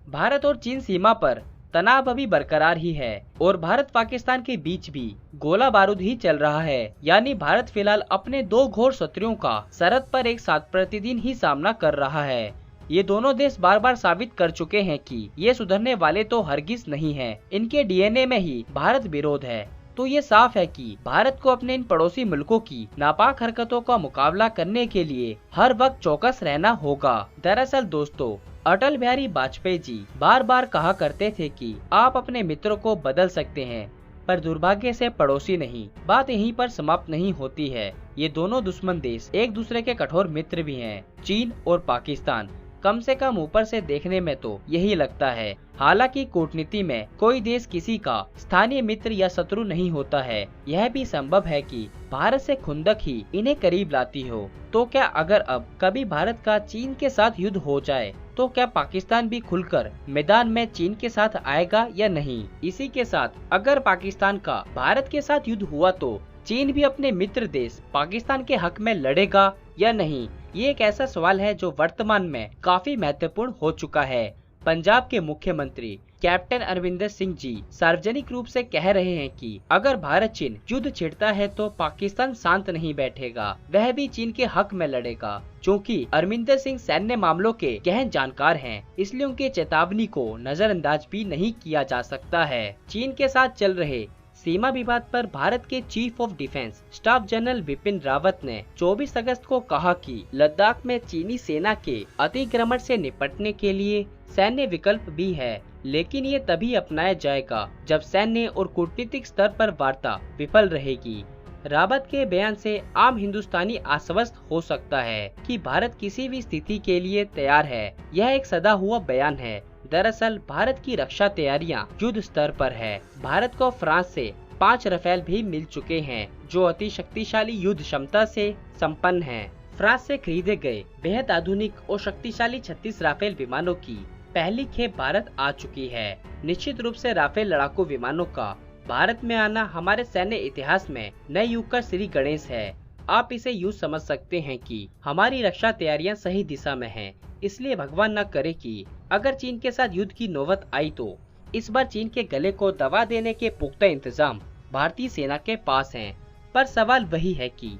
भारत और चीन सीमा पर तनाव अभी बरकरार ही है और भारत पाकिस्तान के बीच भी गोला बारूद ही चल रहा है। यानी भारत फिलहाल अपने दो घोर शत्रुओं का सरहद पर एक साथ प्रतिदिन ही सामना कर रहा है। ये दोनों देश बार बार साबित कर चुके हैं कि ये सुधरने वाले तो हरगिज नहीं हैं। इनके डीएनए में ही भारत विरोध है। तो ये साफ है कि भारत को अपने इन पड़ोसी मुल्कों की नापाक हरकतों का मुकाबला करने के लिए हर वक्त चौकस रहना होगा। दरअसल दोस्तों, अटल बिहारी वाजपेयी जी बार बार कहा करते थे कि आप अपने मित्रों को बदल सकते हैं, पर दुर्भाग्य से पड़ोसी नहीं। बात यहीं पर समाप्त नहीं होती है। ये दोनों दुश्मन देश एक दूसरे के कठोर मित्र भी हैं, चीन और पाकिस्तान। कम से कम ऊपर से देखने में तो यही लगता है। हालांकि कूटनीति में कोई देश किसी का स्थानीय मित्र या शत्रु नहीं होता है। यह भी संभव है कि भारत से खुंदक ही इन्हें करीब लाती हो। तो क्या अगर अब कभी भारत का चीन के साथ युद्ध हो जाए तो क्या पाकिस्तान भी खुलकर मैदान में चीन के साथ आएगा या नहीं? इसी के साथ अगर पाकिस्तान का भारत के साथ युद्ध हुआ तो चीन भी अपने मित्र देश पाकिस्तान के हक में लड़ेगा या नहीं? ये एक ऐसा सवाल है जो वर्तमान में काफी महत्वपूर्ण हो चुका है। पंजाब के मुख्यमंत्री कैप्टन अमरिंदर सिंह जी सार्वजनिक रूप से कह रहे हैं कि अगर भारत चीन युद्ध छिड़ता है तो पाकिस्तान शांत नहीं बैठेगा, वह भी चीन के हक में लड़ेगा। क्योंकि अमरिंदर सिंह सैन्य मामलों के गहन जानकार हैं, इसलिए उनकी चेतावनी को नजरअंदाज भी नहीं किया जा सकता है। चीन के साथ चल रहे सीमा विवाद पर भारत के chief of defence staff general Bipin Rawat ने 24 अगस्त को कहा कि लद्दाख में चीनी सेना के अतिक्रमण से निपटने के लिए सैन्य विकल्प भी है, लेकिन ये तभी अपनाया जाएगा जब सैन्य और कूटनीतिक स्तर पर वार्ता विफल रहेगी। रावत के बयान से आम हिंदुस्तानी आश्वस्त हो सकता है कि भारत किसी भी स्थिति के लिए तैयार है। यह एक सदा हुआ बयान है। दरअसल भारत की रक्षा तैयारियां युद्ध स्तर पर है। भारत को फ्रांस से 5 राफेल भी मिल चुके हैं, जो अति शक्तिशाली युद्ध क्षमता से संपन्न हैं। फ्रांस से खरीदे गए बेहद आधुनिक और शक्तिशाली 36 राफेल विमानों की पहली खेप भारत आ चुकी है। निश्चित रूप से राफेल लड़ाकू विमानों का भारत में आना हमारे सैन्य इतिहास में नए युग का श्री गणेश है। आप इसे यूँ समझ सकते हैं कि हमारी रक्षा तैयारियां सही दिशा में हैं। इसलिए भगवान न करे कि अगर चीन के साथ युद्ध की नौबत आई तो इस बार चीन के गले को दबा देने के पुख्ता इंतजाम भारतीय सेना के पास हैं। पर सवाल वही है कि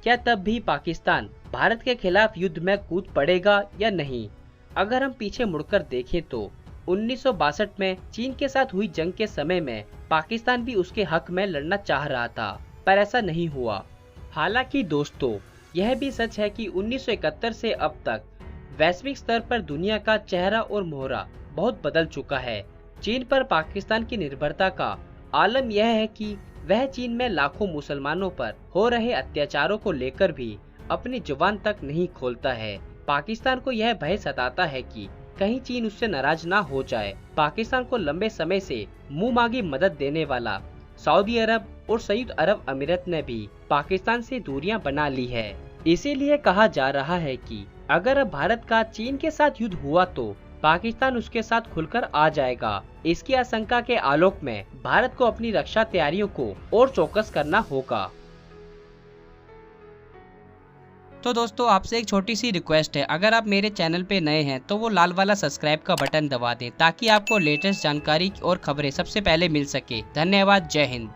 क्या तब भी पाकिस्तान भारत के खिलाफ युद्ध में कूद पड़ेगा या नहीं? अगर हम पीछे मुड़कर देखें तो 1962 में चीन के साथ हुई जंग के समय में पाकिस्तान भी उसके हक में लड़ना चाह रहा था, पर ऐसा नहीं हुआ। हालांकि दोस्तों, यह भी सच है कि 1971 से अब तक वैश्विक स्तर पर दुनिया का चेहरा और मोहरा बहुत बदल चुका है। चीन पर पाकिस्तान की निर्भरता का आलम यह है कि वह चीन में लाखों मुसलमानों पर हो रहे अत्याचारों को लेकर भी अपनी जुबान तक नहीं खोलता है। पाकिस्तान को यह भय सताता है कि कहीं चीन उससे नाराज ना हो जाए। पाकिस्तान को लंबे समय से मुंह मांगी मदद देने वाला सऊदी अरब और संयुक्त अरब अमीरात ने भी पाकिस्तान से दूरियां बना ली है। इसीलिए कहा जा रहा है कि अगर अब भारत का चीन के साथ युद्ध हुआ तो पाकिस्तान उसके साथ खुलकर आ जाएगा। इसकी आशंका के आलोक में भारत को अपनी रक्षा तैयारियों को और चौकस करना होगा। तो दोस्तों, आपसे एक छोटी सी रिक्वेस्ट है, अगर आप मेरे चैनल पे नए हैं तो वो लाल वाला सब्सक्राइब का बटन दबा दें ताकि आपको लेटेस्ट जानकारी और खबरें सबसे पहले मिल सके। धन्यवाद। जय हिंद।